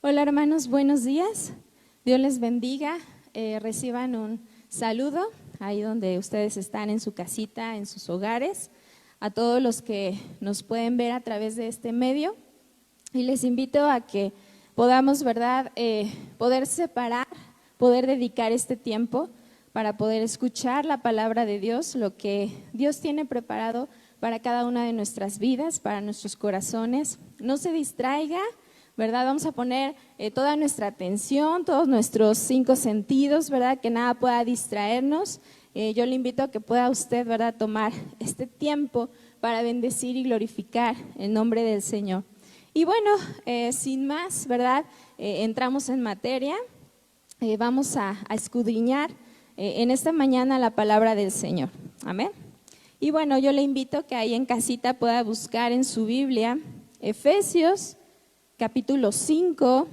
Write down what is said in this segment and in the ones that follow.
Hola hermanos, buenos días. Dios les bendiga. Reciban un saludo ahí donde ustedes están en su casita, en sus hogares, a todos los que nos pueden ver a través de este medio. Y les invito a que podamos, ¿verdad?, poder separar, poder dedicar este tiempo para poder escuchar la palabra de Dios, lo que Dios tiene preparado para cada una de nuestras vidas, para nuestros corazones. No se distraiga, ¿verdad? Vamos a poner toda nuestra atención, todos nuestros 5 sentidos, ¿verdad? Que nada pueda distraernos. Yo le invito a que pueda usted, ¿verdad?, tomar este tiempo para bendecir y glorificar el nombre del Señor. Y bueno, sin más, ¿verdad? Entramos en materia. Vamos a escudriñar en esta mañana la palabra del Señor. Amén. Y bueno, yo le invito que ahí en casita pueda buscar en su Biblia Efesios capítulo 5,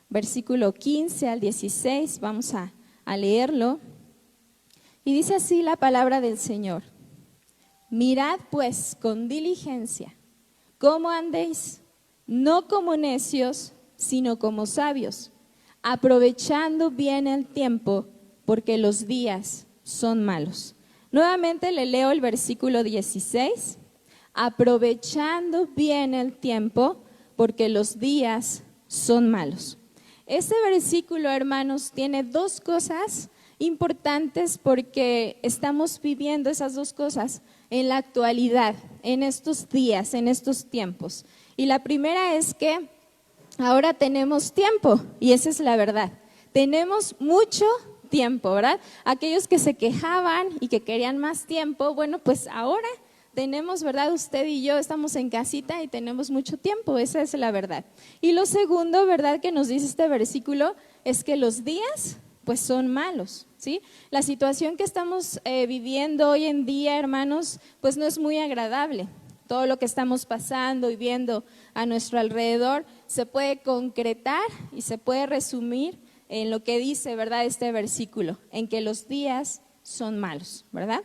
versículo 15 al 16, vamos a leerlo. Y dice así la palabra del Señor: mirad pues con diligencia cómo andéis, no como necios, sino como sabios, aprovechando bien el tiempo, porque los días son malos. Nuevamente le leo el versículo 16, aprovechando bien el tiempo, porque los días son malos. Este versículo, hermanos, tiene 2 cosas importantes porque estamos viviendo esas 2 cosas en la actualidad, en estos días, en estos tiempos. Y la primera es que ahora tenemos tiempo, y esa es la verdad. Tenemos mucho tiempo, ¿verdad? Aquellos que se quejaban y que querían más tiempo, bueno, pues ahora tenemos, ¿verdad? Usted y yo estamos en casita y tenemos mucho tiempo, esa es la verdad. Y lo segundo, ¿verdad?, que nos dice este versículo es que los días pues son malos, ¿sí? La situación que estamos viviendo hoy en día, hermanos, pues no es muy agradable. Todo lo que estamos pasando y viendo a nuestro alrededor se puede concretar y se puede resumir en lo que dice, ¿verdad?, este versículo, en que los días son malos, ¿verdad?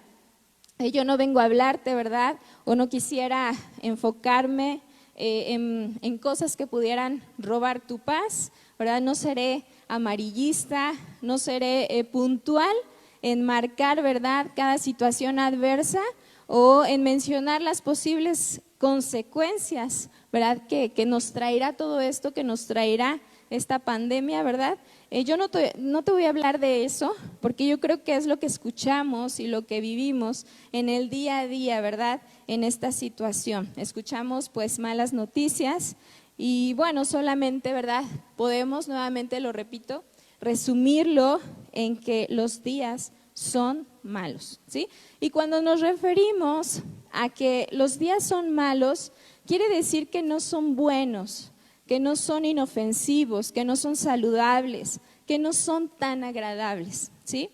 Yo no vengo a hablarte, ¿verdad?, o no quisiera enfocarme en cosas que pudieran robar tu paz, ¿verdad? No seré amarillista, no seré puntual en marcar, ¿verdad?, cada situación adversa o en mencionar las posibles consecuencias, ¿verdad?, que nos traerá todo esto, que nos traerá esta pandemia, ¿verdad? Yo no te voy a hablar de eso, porque yo creo que es lo que escuchamos y lo que vivimos en el día a día, ¿verdad?, en esta situación. Escuchamos pues malas noticias y bueno, solamente, ¿verdad?, podemos, nuevamente lo repito, resumirlo en que los días son malos, ¿sí? Y cuando nos referimos a que los días son malos, quiere decir que no son buenos, que no son inofensivos, que no son saludables, que no son tan agradables, ¿sí?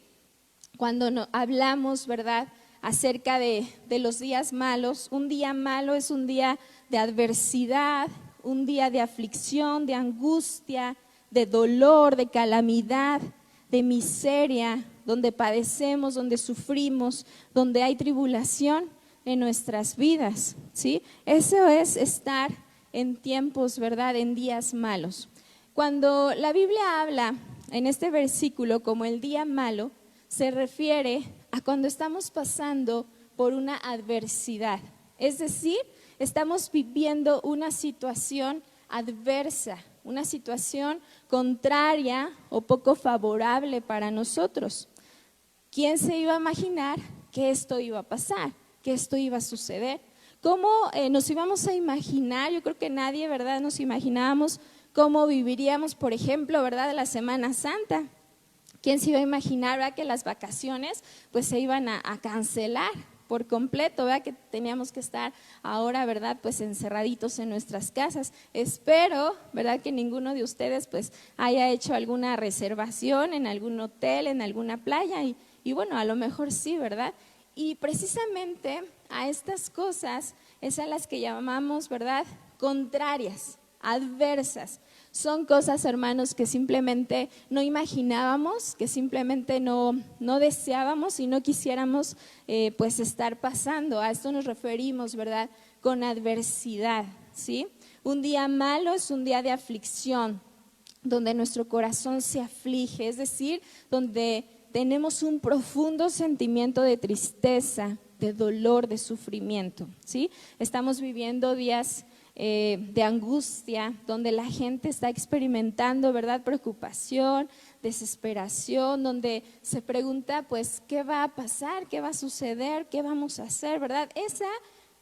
Cuando hablamos, ¿verdad?, acerca de los días malos, un día malo es un día de adversidad, un día de aflicción, de angustia, de dolor, de calamidad, de miseria, donde padecemos, donde sufrimos, donde hay tribulación en nuestras vidas, ¿sí? Eso es estar en tiempos, ¿verdad?, en días malos. Cuando la Biblia habla en este versículo como el día malo, se refiere a cuando estamos pasando por una adversidad, es decir, estamos viviendo una situación adversa, una situación contraria o poco favorable para nosotros. ¿Quién se iba a imaginar que esto iba a pasar, que esto iba a suceder? ¿Cómo nos íbamos a imaginar? Yo creo que nadie, ¿verdad?, nos imaginábamos cómo viviríamos, por ejemplo, ¿verdad?, la Semana Santa. ¿Quién se iba a imaginar, ¿verdad?, que las vacaciones pues se iban a cancelar por completo, ¿verdad?, que teníamos que estar ahora, ¿verdad?, pues encerraditos en nuestras casas? Espero, ¿verdad?, que ninguno de ustedes pues haya hecho alguna reservación en algún hotel, en alguna playa y bueno, a lo mejor sí, ¿verdad? Y precisamente a estas cosas es a las que llamamos, ¿verdad?, contrarias, adversas. Son cosas, hermanos, que simplemente no imaginábamos, que simplemente no deseábamos y no quisiéramos pues estar pasando. A esto nos referimos, ¿verdad?, con adversidad, ¿sí? Un día malo es un día de aflicción, donde nuestro corazón se aflige, es decir, donde tenemos un profundo sentimiento de tristeza, de dolor, de sufrimiento, ¿sí? Estamos viviendo días de angustia, donde la gente está experimentando, ¿verdad?, preocupación, desesperación, donde se pregunta, pues, ¿qué va a pasar? ¿Qué va a suceder? ¿Qué vamos a hacer? ¿Verdad? Esa,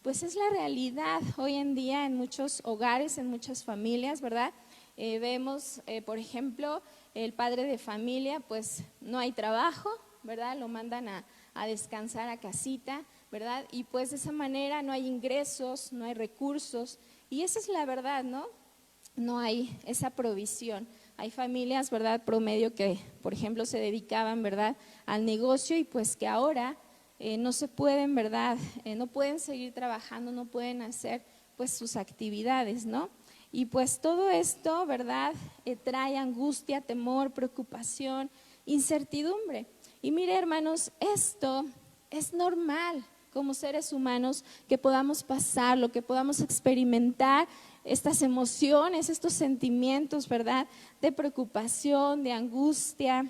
pues, es la realidad hoy en día en muchos hogares, en muchas familias, ¿verdad? Vemos, por ejemplo, el padre de familia, pues, no hay trabajo, ¿verdad? Lo mandan a descansar a casita, ¿verdad? Y pues de esa manera no hay ingresos, no hay recursos. Y esa es la verdad, ¿no? No hay esa provisión. Hay familias, ¿verdad?, promedio que, por ejemplo, se dedicaban, ¿verdad?, al negocio y pues que ahora no se pueden, ¿verdad?, no pueden seguir trabajando, no pueden hacer pues sus actividades, ¿no? Y pues todo esto, ¿verdad?, trae angustia, temor, preocupación, incertidumbre. Y mire, hermanos, esto es normal como seres humanos que podamos pasarlo, que podamos experimentar estas emociones, estos sentimientos, ¿verdad?, de preocupación, de angustia,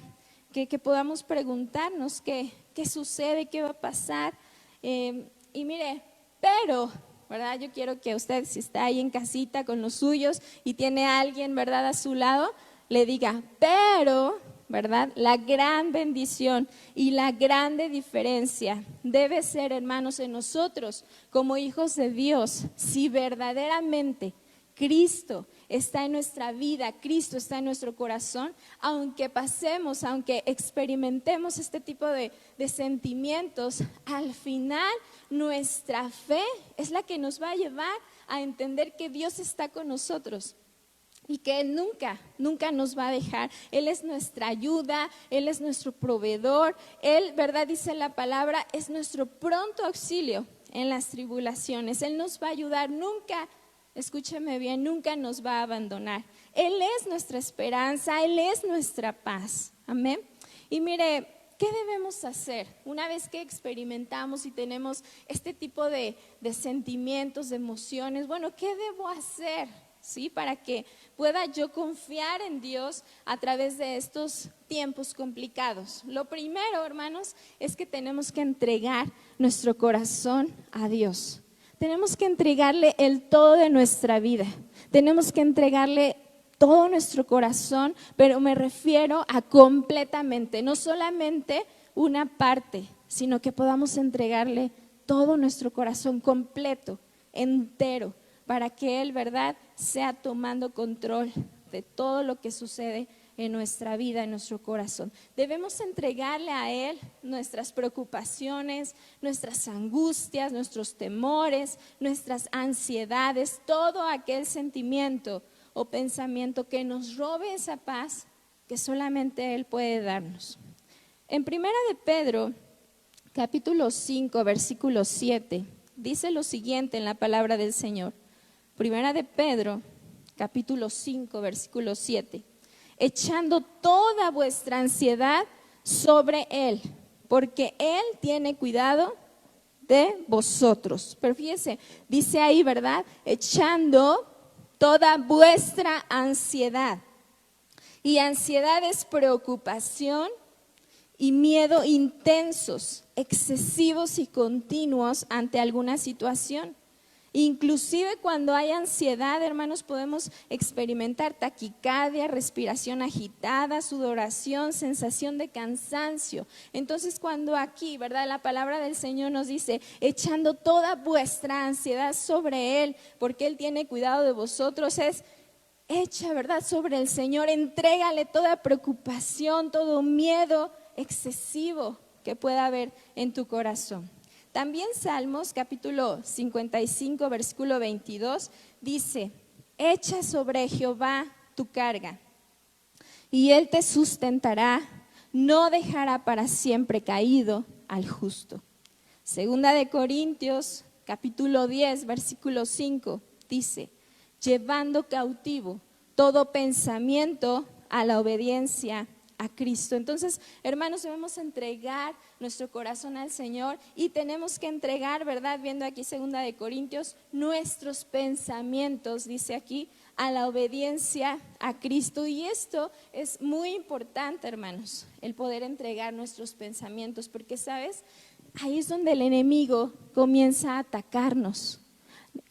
que podamos preguntarnos qué sucede, qué va a pasar. Y mire, pero, ¿verdad?, yo quiero que usted, si está ahí en casita con los suyos y tiene a alguien, ¿verdad?, a su lado, le diga, pero, ¿verdad?, la gran bendición y la grande diferencia debe ser, hermanos, en nosotros como hijos de Dios, si verdaderamente Cristo está en nuestra vida, Cristo está en nuestro corazón, aunque pasemos, aunque experimentemos este tipo de sentimientos, al final nuestra fe es la que nos va a llevar a entender que Dios está con nosotros y que Él nunca nos va a dejar. Él es nuestra ayuda, Él es nuestro proveedor, Él, ¿verdad?, dice la palabra, es nuestro pronto auxilio en las tribulaciones. Él nos va a ayudar, nunca, escúcheme bien, nunca nos va a abandonar. Él es nuestra esperanza, Él es nuestra paz. Amén. Y mire, ¿qué debemos hacer una vez que experimentamos y tenemos este tipo de sentimientos, de emociones? Bueno, ¿qué debo hacer? ¿Sí? Para que pueda yo confiar en Dios a través de estos tiempos complicados. Lo primero, hermanos, es que tenemos que entregar nuestro corazón a Dios. Tenemos que entregarle el todo de nuestra vida. Tenemos que entregarle todo nuestro corazón, pero me refiero a completamente, no solamente una parte, sino que podamos entregarle todo nuestro corazón completo, entero, para que Él, ¿verdad?, sea tomando control de todo lo que sucede en nuestra vida, en nuestro corazón. Debemos entregarle a Él nuestras preocupaciones, nuestras angustias, nuestros temores, nuestras ansiedades, todo aquel sentimiento o pensamiento que nos robe esa paz que solamente Él puede darnos. En Primera de Pedro, capítulo 5, versículo 7, dice lo siguiente en la palabra del Señor. Primera de Pedro, capítulo 5, versículo 7. Echando toda vuestra ansiedad sobre Él, porque Él tiene cuidado de vosotros. Pero fíjese, dice ahí, ¿verdad?, echando toda vuestra ansiedad. Y ansiedad es preocupación y miedo intensos, excesivos y continuos ante alguna situación. Inclusive cuando hay ansiedad, hermanos, podemos experimentar taquicardia, respiración agitada, sudoración, sensación de cansancio. Entonces cuando aquí, ¿verdad?, la palabra del Señor nos dice, echando toda vuestra ansiedad sobre Él, porque Él tiene cuidado de vosotros, es echa, ¿verdad?, sobre el Señor, entrégale toda preocupación, todo miedo excesivo que pueda haber en tu corazón. También Salmos capítulo 55 versículo 22 dice, echa sobre Jehová tu carga y Él te sustentará, no dejará para siempre caído al justo. Segunda de Corintios capítulo 10 versículo 5 dice, llevando cautivo todo pensamiento a la obediencia a Cristo. Entonces, hermanos, debemos entregar nuestro corazón al Señor y tenemos que entregar, ¿verdad?, viendo aquí segunda de Corintios, nuestros pensamientos, dice aquí, a la obediencia a Cristo. Y esto es muy importante, hermanos, el poder entregar nuestros pensamientos, porque, ¿sabes? Ahí es donde el enemigo comienza a atacarnos,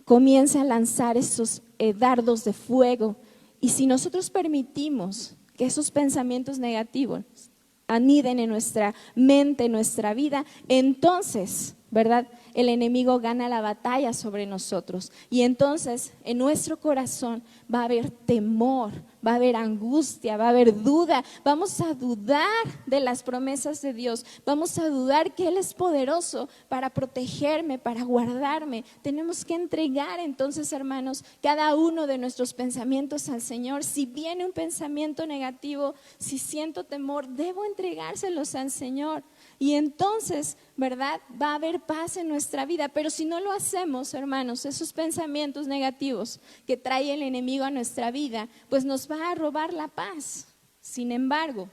comienza a lanzar esos dardos de fuego. Y si nosotros permitimos que esos pensamientos negativos aniden en nuestra mente, en nuestra vida, entonces, ¿verdad? El enemigo gana la batalla sobre nosotros. Y entonces en nuestro corazón va a haber temor, va a haber angustia, va a haber duda. Vamos a dudar de las promesas de Dios. Vamos a dudar que Él es poderoso para protegerme, para guardarme. Tenemos que entregar entonces, hermanos, cada uno de nuestros pensamientos al Señor. Si viene un pensamiento negativo, si siento temor, debo entregárselos al Señor. Y entonces, ¿verdad? Va a haber paz en nuestra vida. Pero si no lo hacemos, hermanos, esos pensamientos negativos que trae el enemigo a nuestra vida, pues nos va a robar la paz. Sin embargo,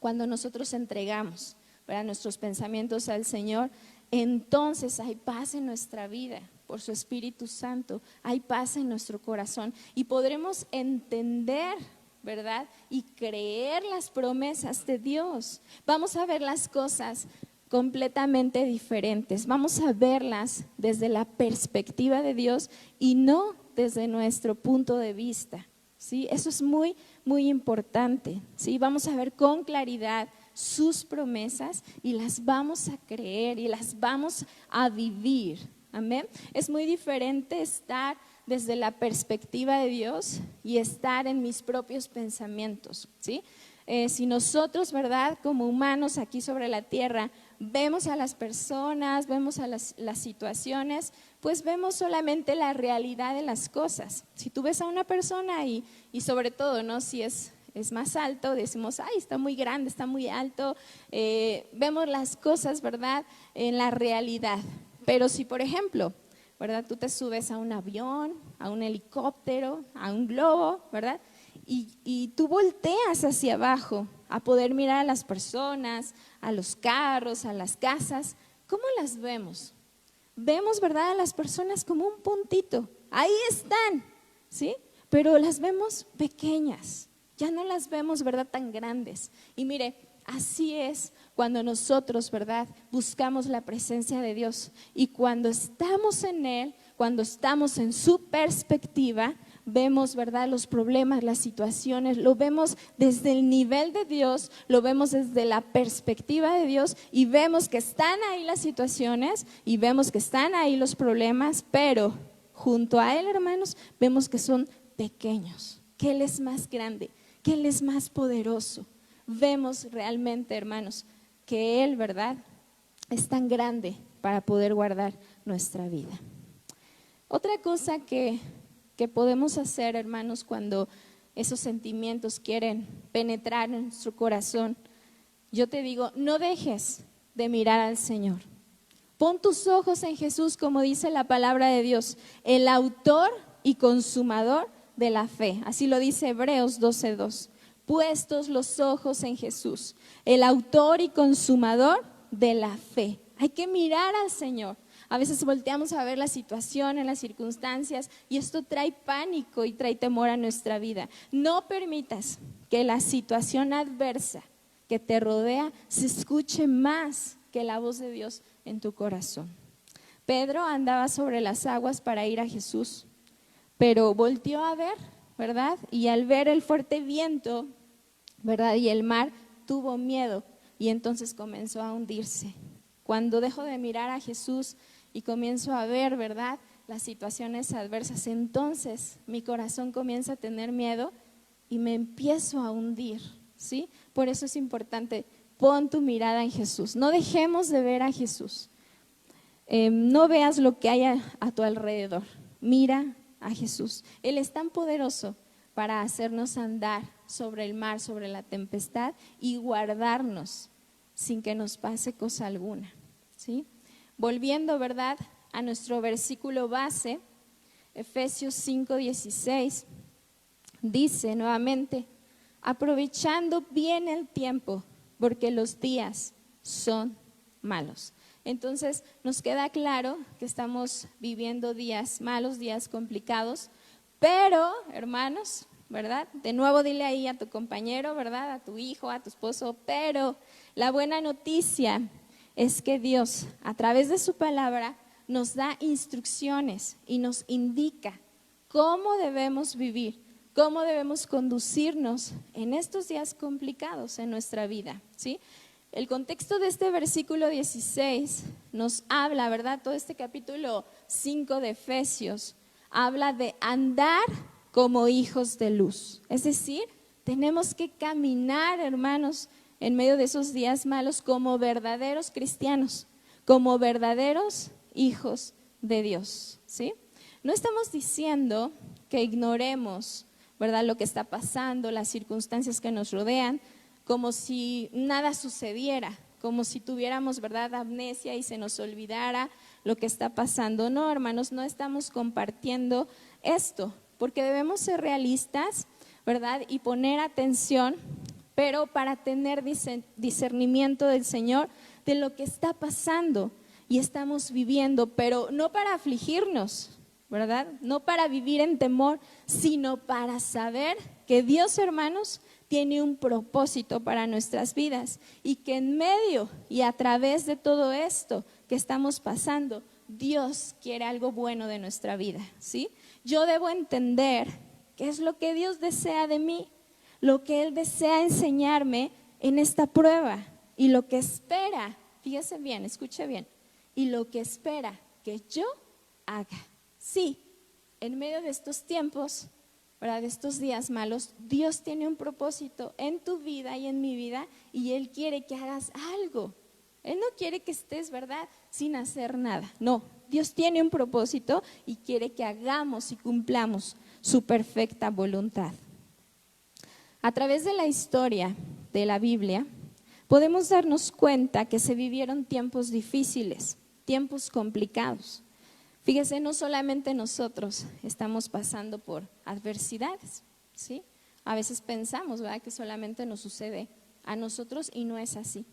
cuando nosotros entregamos, ¿verdad?, nuestros pensamientos al Señor, entonces hay paz en nuestra vida. Por su Espíritu Santo, hay paz en nuestro corazón y podremos entender, ¿verdad?, y creer las promesas de Dios. Vamos a ver las cosas completamente diferentes. Vamos a verlas desde la perspectiva de Dios y no desde nuestro punto de vista, ¿sí? Eso es muy, muy importante, ¿sí? Vamos a ver con claridad sus promesas y las vamos a creer y las vamos a vivir. Amén. Es muy diferente estar desde la perspectiva de Dios y estar en mis propios pensamientos, ¿sí? Si nosotros, ¿verdad?, como humanos aquí sobre la tierra, vemos a las personas, vemos a las situaciones, pues vemos solamente la realidad de las cosas. Si tú ves a una persona y sobre todo, ¿no?, si es más alto, decimos, ay, está muy grande, está muy alto, vemos las cosas, ¿verdad?, en la realidad. Pero si, por ejemplo, ¿verdad?, tú te subes a un avión, a un helicóptero, a un globo, ¿verdad?, y tú volteas hacia abajo a poder mirar a las personas, a los carros, a las casas, ¿cómo las vemos? Vemos, ¿verdad?, a las personas como un puntito, ahí están, ¿sí? Pero las vemos pequeñas, ya no las vemos, ¿verdad?, tan grandes. Y mire, así es cuando nosotros, ¿verdad?, buscamos la presencia de Dios y cuando estamos en Él, cuando estamos en su perspectiva, vemos, ¿verdad?, los problemas, las situaciones, lo vemos desde el nivel de Dios, lo vemos desde la perspectiva de Dios y vemos que están ahí las situaciones y vemos que están ahí los problemas, pero junto a Él, hermanos, vemos que son pequeños, que Él es más grande, que Él es más poderoso. Vemos realmente, hermanos, que Él, ¿verdad?, es tan grande para poder guardar nuestra vida. Otra cosa que podemos hacer, hermanos, cuando esos sentimientos quieren penetrar en nuestro corazón, yo te digo, no dejes de mirar al Señor. Pon tus ojos en Jesús, como dice la palabra de Dios, el autor y consumador de la fe. Así lo dice Hebreos 12:2. Puestos los ojos en Jesús, el autor y consumador de la fe. Hay que mirar al Señor. A veces volteamos a ver la situación, en las circunstancias, y esto trae pánico y trae temor a nuestra vida. No permitas que la situación adversa que te rodea se escuche más que la voz de Dios en tu corazón. Pedro andaba sobre las aguas para ir a Jesús, pero volteó a ver, ¿verdad? Y al ver el fuerte viento, ¿verdad?, y el mar, tuvo miedo y entonces comenzó a hundirse. Cuando dejo de mirar a Jesús y comienzo a ver, ¿verdad?, las situaciones adversas, entonces mi corazón comienza a tener miedo y me empiezo a hundir, ¿sí? Por eso es importante, pon tu mirada en Jesús. No dejemos de ver a Jesús. No veas lo que hay a tu alrededor. Mira a Jesús. Él es tan poderoso para hacernos andar sobre el mar, sobre la tempestad y guardarnos sin que nos pase cosa alguna, ¿sí? Volviendo, ¿verdad?, a nuestro versículo base, Efesios 5:16, dice nuevamente, aprovechando bien el tiempo, porque los días son malos. Entonces nos queda claro que estamos viviendo días malos, días complicados, Pero, hermanos, ¿verdad? De nuevo dile ahí a tu compañero, ¿verdad? A tu hijo, a tu esposo, pero la buena noticia es que Dios, a través de su palabra, nos da instrucciones y nos indica cómo debemos vivir, cómo debemos conducirnos en estos días complicados en nuestra vida, ¿sí? El contexto de este versículo 16 nos habla, ¿verdad? Todo este capítulo 5 de Efesios habla de andar como hijos de luz. Es decir, tenemos que caminar, hermanos, en medio de esos días malos como verdaderos cristianos, como verdaderos hijos de Dios, ¿sí? No estamos diciendo que ignoremos, ¿verdad?, lo que está pasando, las circunstancias que nos rodean, como si nada sucediera, como si tuviéramos, ¿verdad?, amnesia y se nos olvidara lo que está pasando. No, hermanos, no estamos compartiendo esto, porque debemos ser realistas, ¿verdad?, y poner atención, pero para tener discernimiento del Señor de lo que está pasando y estamos viviendo, pero no para afligirnos, ¿verdad?, no para vivir en temor, sino para saber que Dios, hermanos, tiene un propósito para nuestras vidas y que en medio y a través de todo esto que estamos pasando, Dios quiere algo bueno de nuestra vida, ¿sí? Yo debo entender qué es lo que Dios desea de mí, lo que Él desea enseñarme en esta prueba y lo que espera, fíjese bien, escuche bien, y lo que espera que yo haga. Sí, en medio de estos tiempos, ¿verdad?, de estos días malos, Dios tiene un propósito en tu vida y en mi vida y Él quiere que hagas algo. Él no quiere que estés, ¿verdad?, sin hacer nada. No, Dios tiene un propósito y quiere que hagamos y cumplamos su perfecta voluntad. A través de la historia de la Biblia, podemos darnos cuenta que se vivieron tiempos difíciles, tiempos complicados. Fíjese, no solamente nosotros estamos pasando por adversidades, ¿sí? A veces pensamos, ¿verdad?, que solamente nos sucede a nosotros y no es así.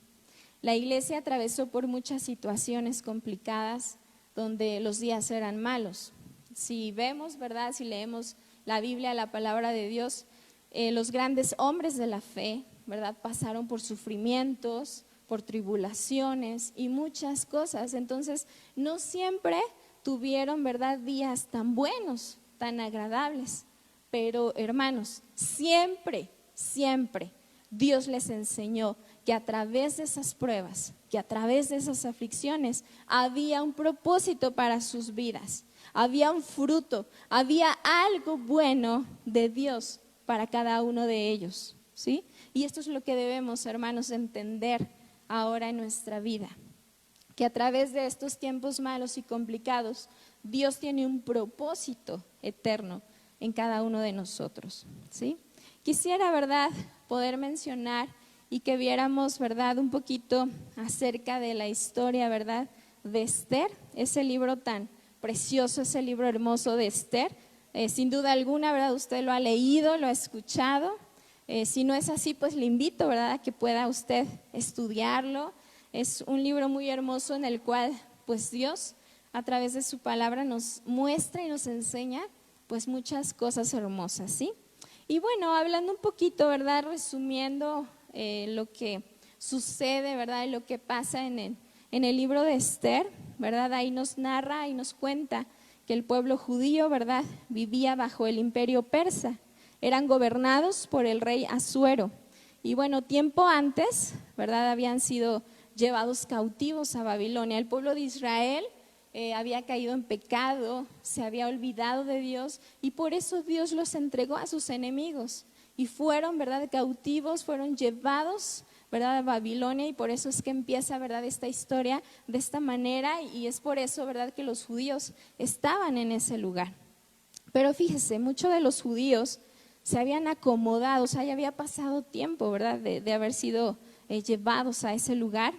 La iglesia atravesó por muchas situaciones complicadas donde los días eran malos. Si vemos, ¿verdad?, si leemos la Biblia, la palabra de Dios, los grandes hombres de la fe, ¿verdad?, pasaron por sufrimientos, por tribulaciones y muchas cosas. Entonces, no siempre tuvieron, ¿verdad?, días tan buenos, tan agradables, pero hermanos, siempre, siempre Dios les enseñó que a través de esas pruebas, que a través de esas aflicciones, había un propósito para sus vidas, había un fruto, había algo bueno de Dios para cada uno de ellos, ¿sí? Y esto es lo que debemos, hermanos, entender ahora en nuestra vida, que a través de estos tiempos malos y complicados, Dios tiene un propósito eterno en cada uno de nosotros, ¿sí? Quisiera, ¿verdad?, poder mencionar y que viéramos, ¿verdad?, un poquito acerca de la historia, ¿verdad?, de Esther, ese libro tan precioso, ese libro hermoso de Esther. Sin duda alguna, ¿verdad?, usted lo ha leído, lo ha escuchado. Si no es así, pues le invito, ¿verdad?, a que pueda usted estudiarlo. Es un libro muy hermoso en el cual, pues Dios, a través de su palabra, nos muestra y nos enseña, pues muchas cosas hermosas, ¿sí? Y bueno, hablando un poquito, ¿verdad?, resumiendo lo que sucede, ¿verdad?, y lo que pasa en el libro de Esther, ¿verdad?, ahí nos narra y nos cuenta que el pueblo judío, ¿verdad?, vivía bajo el imperio persa, eran gobernados por el rey Asuero. Y bueno, tiempo antes, ¿verdad?, habían sido llevados cautivos a Babilonia. El pueblo de Israel había caído en pecado, se había olvidado de Dios y por eso Dios los entregó a sus enemigos y fueron, ¿verdad?, cautivos, fueron llevados, ¿verdad?, a Babilonia, y por eso es que empieza, ¿verdad?, esta historia de esta manera, y es por eso, ¿verdad?, que los judíos estaban en ese lugar. Pero fíjese, muchos de los judíos se habían acomodado, o sea, ya había pasado tiempo, ¿verdad?, de haber sido llevados a ese lugar,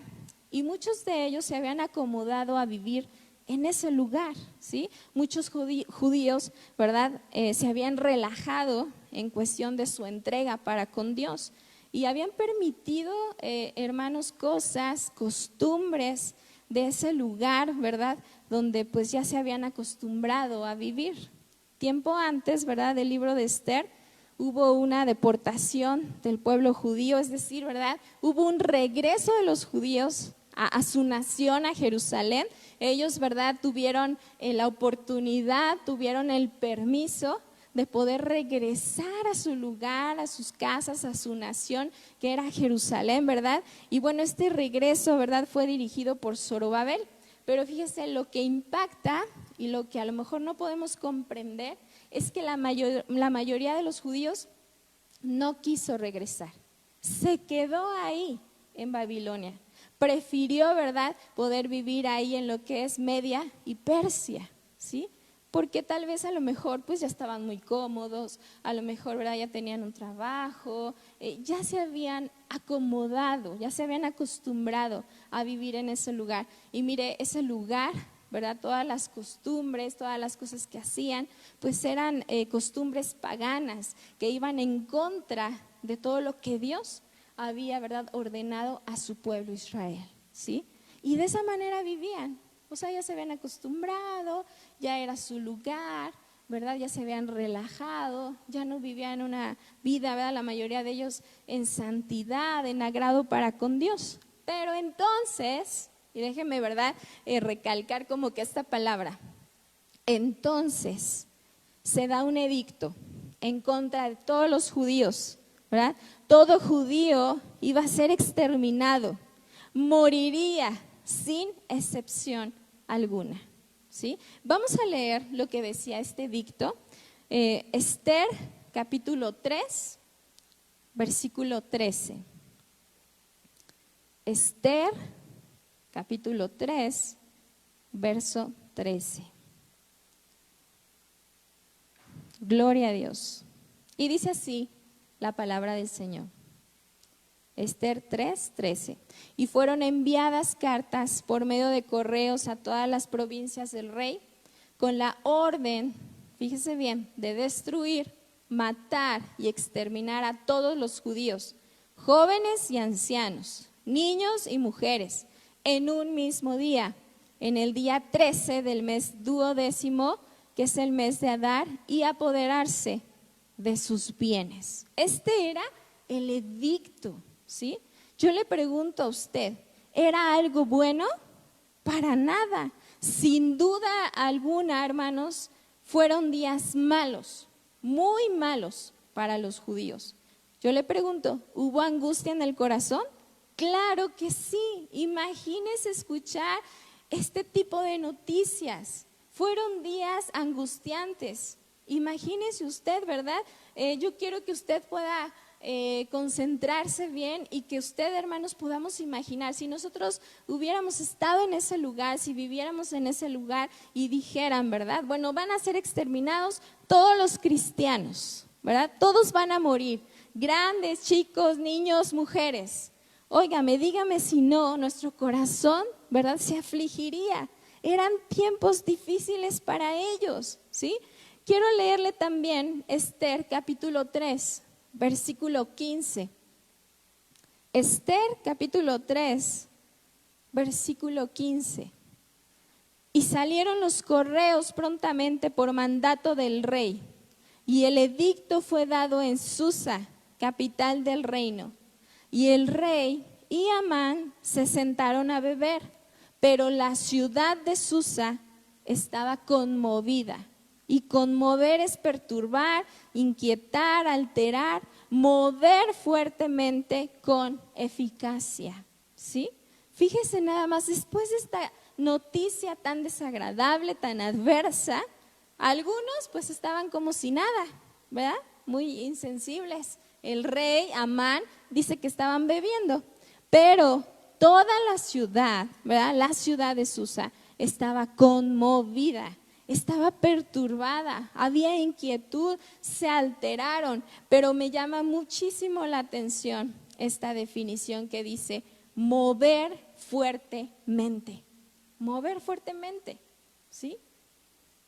y muchos de ellos se habían acomodado a vivir en ese lugar, ¿sí? Muchos judíos, ¿verdad?, se habían relajado en cuestión de su entrega para con Dios y habían permitido, hermanos, cosas, costumbres de ese lugar, ¿verdad?, donde pues ya se habían acostumbrado a vivir. Tiempo antes, ¿verdad?, del libro de Esther, hubo una deportación del pueblo judío, es decir, ¿verdad?, hubo un regreso de los judíos a su nación, a Jerusalén. Ellos, ¿verdad?, tuvieron la oportunidad, tuvieron el permiso de poder regresar a su lugar, a sus casas, a su nación, que era Jerusalén, ¿verdad? Y bueno, este regreso, ¿verdad?, fue dirigido por Zorobabel. Pero fíjese, lo que impacta y lo que a lo mejor no podemos comprender es que la mayoría de los judíos no quiso regresar. Se quedó ahí en Babilonia. Prefirió, ¿verdad?, poder vivir ahí en lo que es Media y Persia, ¿sí? Porque tal vez a lo mejor pues ya estaban muy cómodos, a lo mejor, ¿verdad?, ya tenían un trabajo, ya se habían acomodado, ya se habían acostumbrado a vivir en ese lugar. Y mire, ese lugar, ¿verdad?, todas las costumbres, todas las cosas que hacían, pues eran costumbres paganas que iban en contra de todo lo que Dios había, ¿verdad?, ordenado a su pueblo Israel, ¿sí? Y de esa manera vivían. O sea, ya se habían acostumbrado, ya era su lugar, ¿verdad? Ya se habían relajado, ya no vivían una vida, ¿verdad?, la mayoría de ellos en santidad, en agrado para con Dios. Pero entonces, y déjenme, ¿verdad?, recalcar como que esta palabra, entonces se da un edicto en contra de todos los judíos, ¿verdad? Todo judío iba a ser exterminado, moriría sin excepción alguna, ¿sí? Vamos a leer lo que decía este edicto. Esther capítulo 3, versículo 13. Esther capítulo 3, verso 13. Gloria a Dios. Y dice así la palabra del Señor. Esther 3:13. Y fueron enviadas cartas por medio de correos a todas las provincias del rey con la orden, fíjese bien, de destruir, matar y exterminar a todos los judíos, jóvenes y ancianos, niños y mujeres, en un mismo día, en el día 13 del mes 12º, que es el mes de Adar, y apoderarse de sus bienes. Este era el edicto, ¿sí? Yo le pregunto a usted, ¿era algo bueno? Para nada. Sin duda alguna, hermanos, fueron días malos, muy malos para los judíos. Yo le pregunto, ¿hubo angustia en el corazón? Claro que sí. Imagínese escuchar este tipo de noticias. Fueron días angustiantes. Imagínese usted, ¿verdad? Yo quiero que usted pueda concentrarse bien y que usted, hermanos, podamos imaginar si nosotros hubiéramos estado en ese lugar, si viviéramos en ese lugar y dijeran, ¿verdad? Bueno, van a ser exterminados todos los cristianos, ¿verdad? Todos van a morir, grandes, chicos, niños, mujeres. Óigame, dígame si no, nuestro corazón, ¿verdad?, se afligiría. Eran tiempos difíciles para ellos, ¿sí? Quiero leerle también Esther capítulo 3, versículo 15. Esther capítulo 3, versículo 15. Y salieron los correos prontamente por mandato del rey, y el edicto fue dado en Susa, capital del reino. Y el rey y Amán se sentaron a beber, pero la ciudad de Susa estaba conmovida. Y conmover es perturbar, inquietar, alterar, mover fuertemente con eficacia, ¿sí? Fíjese nada más, después de esta noticia tan desagradable, tan adversa, algunos pues estaban como si nada, ¿verdad? Muy insensibles. El rey Amán dice que estaban bebiendo, pero toda la ciudad, ¿verdad?, la ciudad de Susa estaba conmovida. Estaba perturbada, había inquietud, se alteraron, pero me llama muchísimo la atención esta definición que dice mover fuertemente, ¿sí?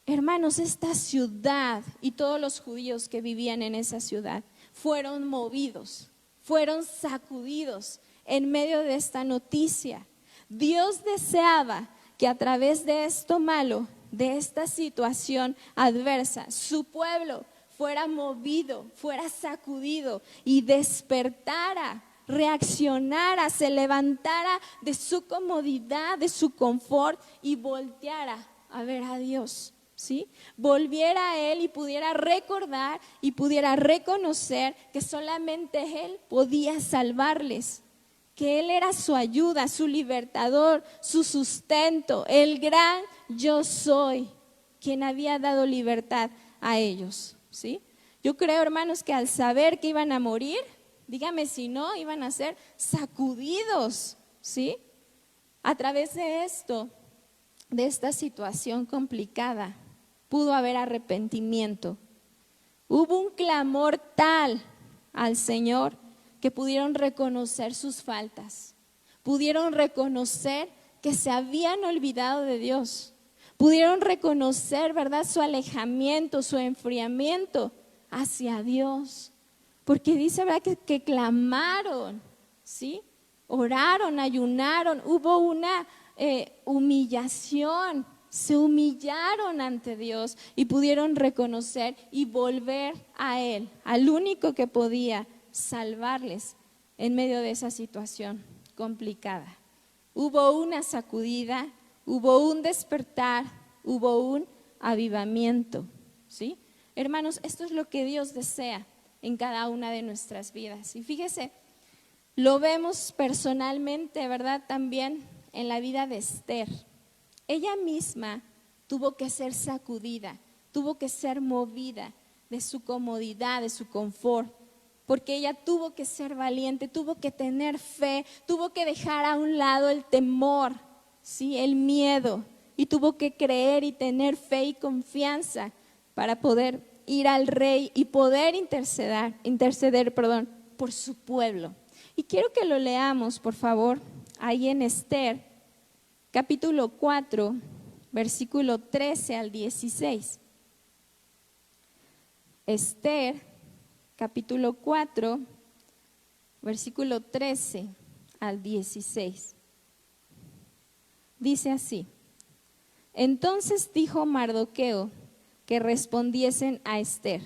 Hermanos, esta ciudad y todos los judíos que vivían en esa ciudad fueron movidos, fueron sacudidos en medio de esta noticia. Dios deseaba que a través de esto malo de esta situación adversa, su pueblo fuera movido, fuera sacudido y despertara, reaccionara, se levantara de su comodidad, de su confort y volteara a ver a Dios, ¿sí? Volviera a Él y pudiera recordar y pudiera reconocer que solamente Él podía salvarles, que Él era su ayuda, su libertador, su sustento, el gran yo soy, quien había dado libertad a ellos, ¿sí? Yo creo, hermanos, que al saber que iban a morir, dígame si no, iban a ser sacudidos, ¿sí? A través de esto, de esta situación complicada, pudo haber arrepentimiento. Hubo un clamor tal al Señor que pudieron reconocer sus faltas, pudieron reconocer que se habían olvidado de Dios, pudieron reconocer, ¿verdad?, su alejamiento, su enfriamiento hacia Dios, porque dice, ¿verdad?, que clamaron, ¿sí? Oraron, ayunaron, hubo una humillación, se humillaron ante Dios y pudieron reconocer y volver a Él, al único que podía salvarles en medio de esa situación complicada. Hubo una sacudida, hubo un despertar, hubo un avivamiento, ¿sí? Hermanos, esto es lo que Dios desea en cada una de nuestras vidas. Y fíjese, lo vemos personalmente, ¿verdad?, también en la vida de Esther. Ella misma tuvo que ser sacudida, tuvo que ser movida de su comodidad, de su confort, porque ella tuvo que ser valiente, tuvo que tener fe, tuvo que dejar a un lado el temor, ¿sí?, el miedo, y tuvo que creer y tener fe y confianza para poder ir al rey y poder interceder, por su pueblo. Y quiero que lo leamos, por favor, ahí en Esther, capítulo 4, versículo 13 al 16. Esther, capítulo 4, versículo 13 al 16. Dice así: entonces dijo Mardoqueo que respondiesen a Esther: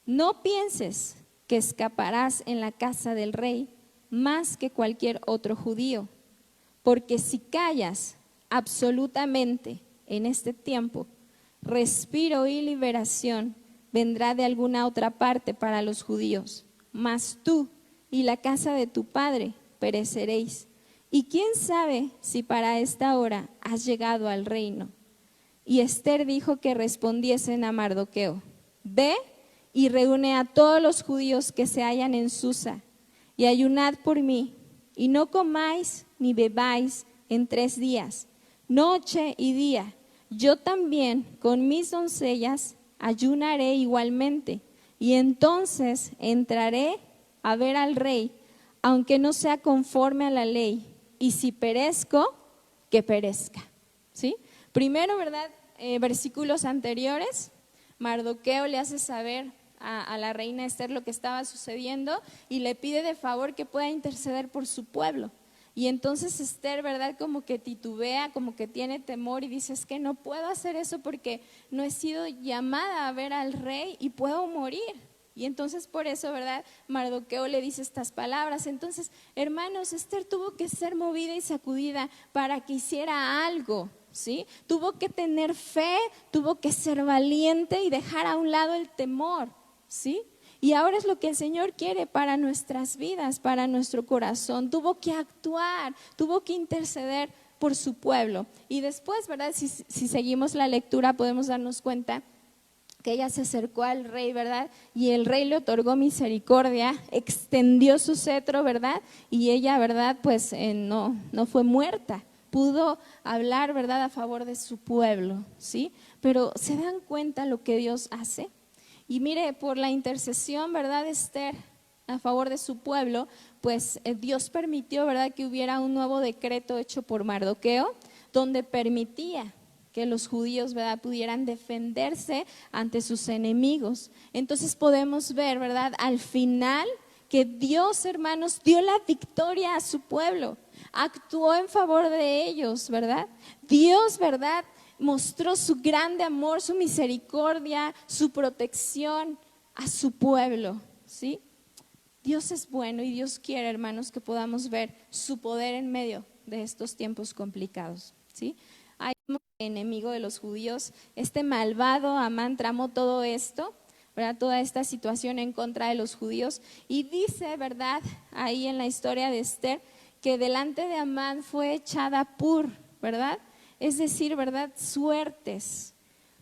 no pienses que escaparás en la casa del rey más que cualquier otro judío, porque si callas absolutamente en este tiempo, respiro y liberación vendrá de alguna otra parte para los judíos, mas tú y la casa de tu padre pereceréis. Y quién sabe si para esta hora has llegado al reino. Y Esther dijo que respondiesen a Mardoqueo: ve y reúne a todos los judíos que se hallan en Susa, y ayunad por mí, y no comáis ni bebáis en 3 días, noche y día. Yo también con mis doncellas ayunaré igualmente, y entonces entraré a ver al rey, aunque no sea conforme a la ley, y si perezco, que perezca. ¿Sí? Primero, ¿verdad? Versículos anteriores, Mardoqueo le hace saber a la reina Esther lo que estaba sucediendo y le pide de favor que pueda interceder por su pueblo. Y entonces Esther, ¿verdad?, como que titubea, como que tiene temor y dice: es que no puedo hacer eso porque no he sido llamada a ver al rey y puedo morir. Y entonces por eso, ¿verdad?, Mardoqueo le dice estas palabras. Entonces, hermanos, Esther tuvo que ser movida y sacudida para que hiciera algo, ¿sí? Tuvo que tener fe, tuvo que ser valiente y dejar a un lado el temor, ¿sí? Y ahora es lo que el Señor quiere para nuestras vidas, para nuestro corazón. Tuvo que actuar, tuvo que interceder por su pueblo. Y después, ¿verdad?, si seguimos la lectura, podemos darnos cuenta que ella se acercó al rey, ¿verdad? Y el rey le otorgó misericordia, extendió su cetro, ¿verdad? Y ella, ¿verdad?, pues no fue muerta. Pudo hablar, ¿verdad?, a favor de su pueblo, ¿sí? Pero ¿se dan cuenta lo que Dios hace? Y mire, por la intercesión, ¿verdad?, de Esther a favor de su pueblo, pues Dios permitió, ¿verdad?, que hubiera un nuevo decreto hecho por Mardoqueo, donde permitía que los judíos, ¿verdad?, pudieran defenderse ante sus enemigos. Entonces podemos ver, ¿verdad?, al final que Dios, hermanos, dio la victoria a su pueblo, actuó en favor de ellos, ¿verdad? Dios, ¿verdad?, mostró su grande amor, su misericordia, su protección a su pueblo, ¿sí? Dios es bueno y Dios quiere, hermanos, que podamos ver su poder en medio de estos tiempos complicados, ¿sí? Hay un enemigo de los judíos, este malvado Amán tramó todo esto, ¿verdad? Toda esta situación en contra de los judíos, y dice, ¿verdad? Ahí en la historia de Esther, que delante de Amán fue echada Pur, ¿verdad? Es decir, ¿verdad? Suertes.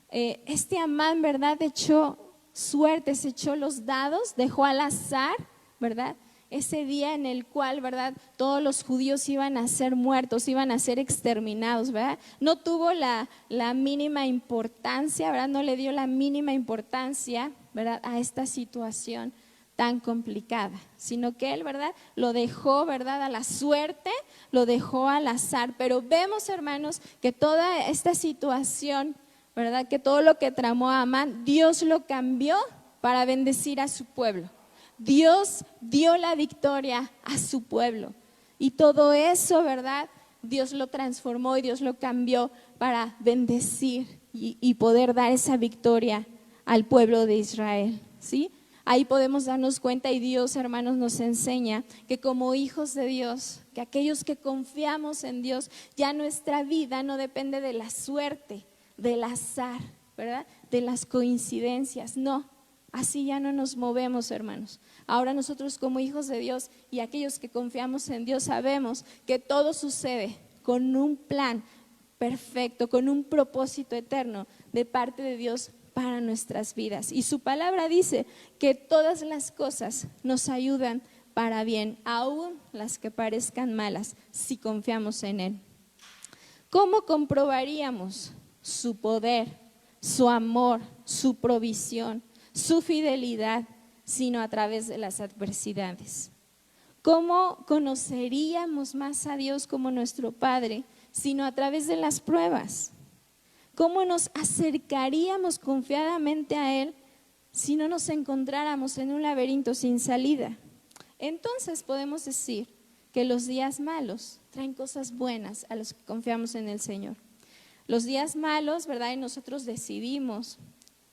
Este Amán, ¿verdad? Echó suertes, echó los dados, dejó al azar, ¿verdad? Ese día en el cual, ¿verdad? Todos los judíos iban a ser muertos, iban a ser exterminados, ¿verdad? No tuvo la mínima importancia, ¿verdad? No le dio la mínima importancia, ¿verdad? A esta situación tan complicada, sino que él, ¿verdad? Lo dejó, ¿verdad? A la suerte, lo dejó al azar. Pero vemos, hermanos, que toda esta situación, ¿verdad? Que todo lo que tramó Amán, Dios lo cambió para bendecir a su pueblo. Dios dio la victoria a su pueblo. Y todo eso, ¿verdad? Dios lo transformó y Dios lo cambió para bendecir y poder dar esa victoria al pueblo de Israel, ¿sí? Ahí podemos darnos cuenta, y Dios, hermanos, nos enseña que como hijos de Dios, que aquellos que confiamos en Dios, ya nuestra vida no depende de la suerte, del azar, ¿verdad? De las coincidencias, no. Así ya no nos movemos, hermanos. Ahora nosotros como hijos de Dios y aquellos que confiamos en Dios sabemos que todo sucede con un plan perfecto, con un propósito eterno de parte de Dios para nuestras vidas. Y su palabra dice que todas las cosas nos ayudan para bien, aún las que parezcan malas, si confiamos en Él. ¿Cómo comprobaríamos su poder, su amor, su provisión, su fidelidad, sino a través de las adversidades? ¿Cómo conoceríamos más a Dios como nuestro Padre, sino a través de las pruebas? ¿Cómo nos acercaríamos confiadamente a Él si no nos encontráramos en un laberinto sin salida? Entonces podemos decir que los días malos traen cosas buenas a los que confiamos en el Señor. Los días malos, ¿verdad? Y nosotros decidimos,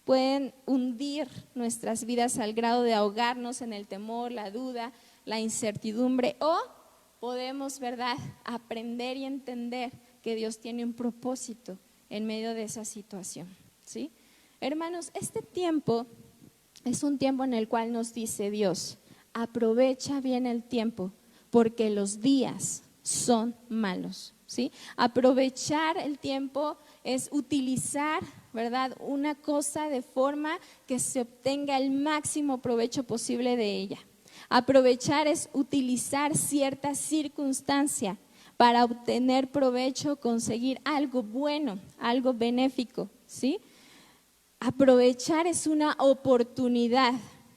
pueden hundir nuestras vidas al grado de ahogarnos en el temor, la duda, la incertidumbre, o podemos, ¿verdad?, aprender y entender que Dios tiene un propósito en medio de esa situación, ¿sí? Hermanos, este tiempo es un tiempo en el cual nos dice Dios: aprovecha bien el tiempo porque los días son malos, ¿sí? Aprovechar el tiempo es utilizar, ¿verdad?, una cosa de forma que se obtenga el máximo provecho posible de ella. Aprovechar es utilizar cierta circunstancia para obtener provecho, conseguir algo bueno, algo benéfico, ¿sí? Aprovechar es una oportunidad,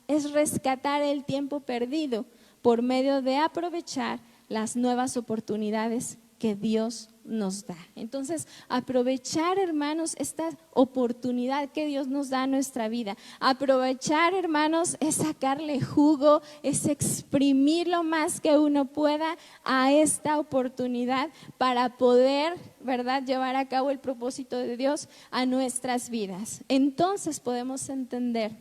es rescatar el tiempo perdido por medio de aprovechar las nuevas oportunidades que Dios nos da. Entonces, aprovechar, hermanos, esta oportunidad que Dios nos da a nuestra vida. Aprovechar, hermanos, es sacarle jugo, es exprimir lo más que uno pueda a esta oportunidad para poder, ¿verdad?, llevar a cabo el propósito de Dios a nuestras vidas. Entonces podemos entender,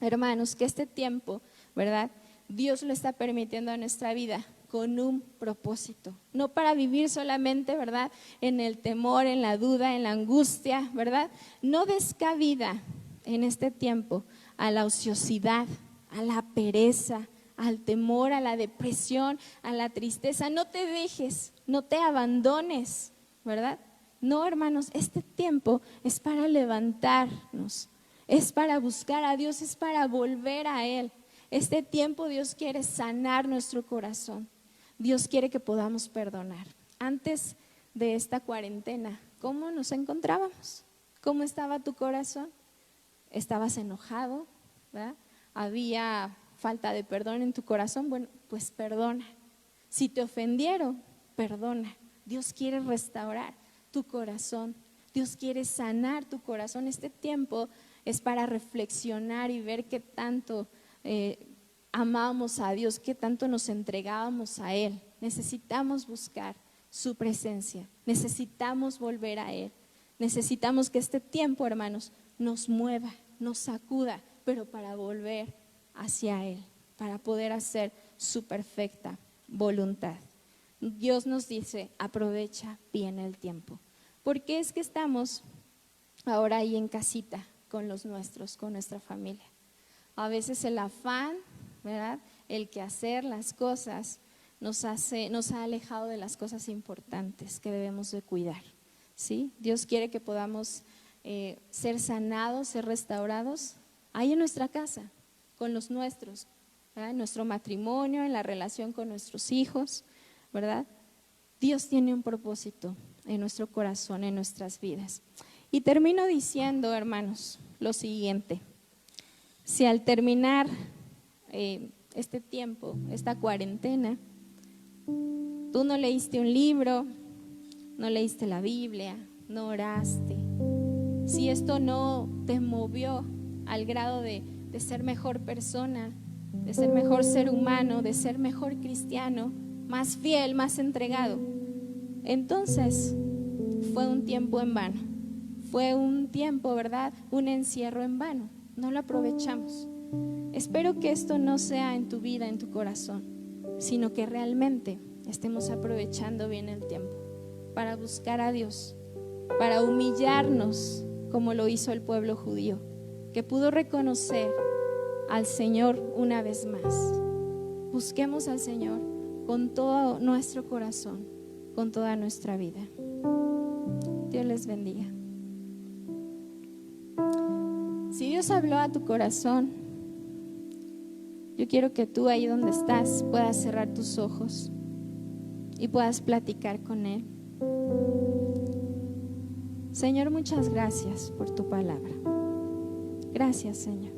hermanos, que este tiempo, ¿verdad?, Dios lo está permitiendo a nuestra vida con un propósito, no para vivir solamente, ¿verdad?, en el temor, en la duda, en la angustia, ¿verdad? No des cabida en este tiempo a la ociosidad, a la pereza, al temor, a la depresión, a la tristeza. No te dejes, no te abandones, ¿verdad? No, hermanos, este tiempo es para levantarnos, es para buscar a Dios, es para volver a Él. Este tiempo Dios quiere sanar nuestro corazón. Dios quiere que podamos perdonar. Antes de esta cuarentena, ¿cómo nos encontrábamos? ¿Cómo estaba tu corazón? ¿Estabas enojado? ¿Verdad? ¿Había falta de perdón en tu corazón? Bueno, pues perdona. Si te ofendieron, perdona. Dios quiere restaurar tu corazón. Dios quiere sanar tu corazón. Este tiempo es para reflexionar y ver qué tanto amábamos a Dios, qué tanto nos entregábamos a Él. Necesitamos buscar su presencia, necesitamos volver a Él, Necesitamos que este tiempo, hermanos, nos mueva, nos sacuda, pero para volver hacia Él, para poder hacer su perfecta voluntad. Dios nos dice, aprovecha bien el tiempo. ¿Por qué es que estamos ahora ahí en casita con los nuestros, con nuestra familia? A veces el afán, ¿verdad? El quehacer, las cosas, nos ha alejado de las cosas importantes que debemos de cuidar, ¿sí? Dios quiere que podamos ser sanados, ser restaurados ahí en nuestra casa, con los nuestros, ¿verdad? En nuestro matrimonio, en la relación con nuestros hijos, ¿verdad? Dios tiene un propósito en nuestro corazón, en nuestras vidas. Y termino diciendo, hermanos, lo siguiente: si al terminar este tiempo, esta cuarentena, tú no leíste un libro, no leíste la Biblia, no oraste, si esto no te movió al grado de ser mejor persona, de ser mejor ser humano, de ser mejor cristiano, más fiel, más entregado, entonces fue un tiempo en vano, fue un tiempo, ¿verdad? Un encierro en vano, no lo aprovechamos. Espero que esto no sea en tu vida, en tu corazón, sino que realmente estemos aprovechando bien el tiempo para buscar a Dios, para humillarnos como lo hizo el pueblo judío, que pudo reconocer al Señor una vez más. Busquemos al Señor con todo nuestro corazón, con toda nuestra vida. Dios les bendiga. Si Dios habló a tu corazón, yo quiero que tú ahí donde estás puedas cerrar tus ojos y puedas platicar con Él. Señor, muchas gracias por tu palabra. Gracias, Señor.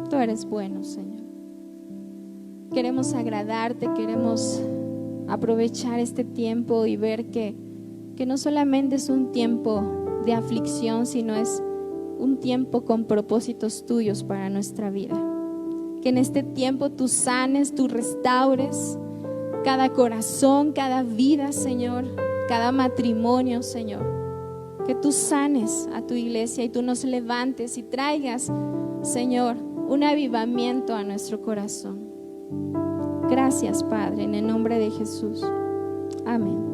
Tú eres bueno, Señor. Queremos agradarte, queremos aprovechar este tiempo y ver que no solamente es un tiempo de aflicción, sino es un tiempo con propósitos tuyos para nuestra vida. Que en este tiempo tú sanes, tú restaures cada corazón, cada vida, Señor, cada matrimonio, Señor. Que tú sanes a tu iglesia y tú nos levantes y traigas, Señor, un avivamiento a nuestro corazón. Gracias, Padre, en el nombre de Jesús. Amén.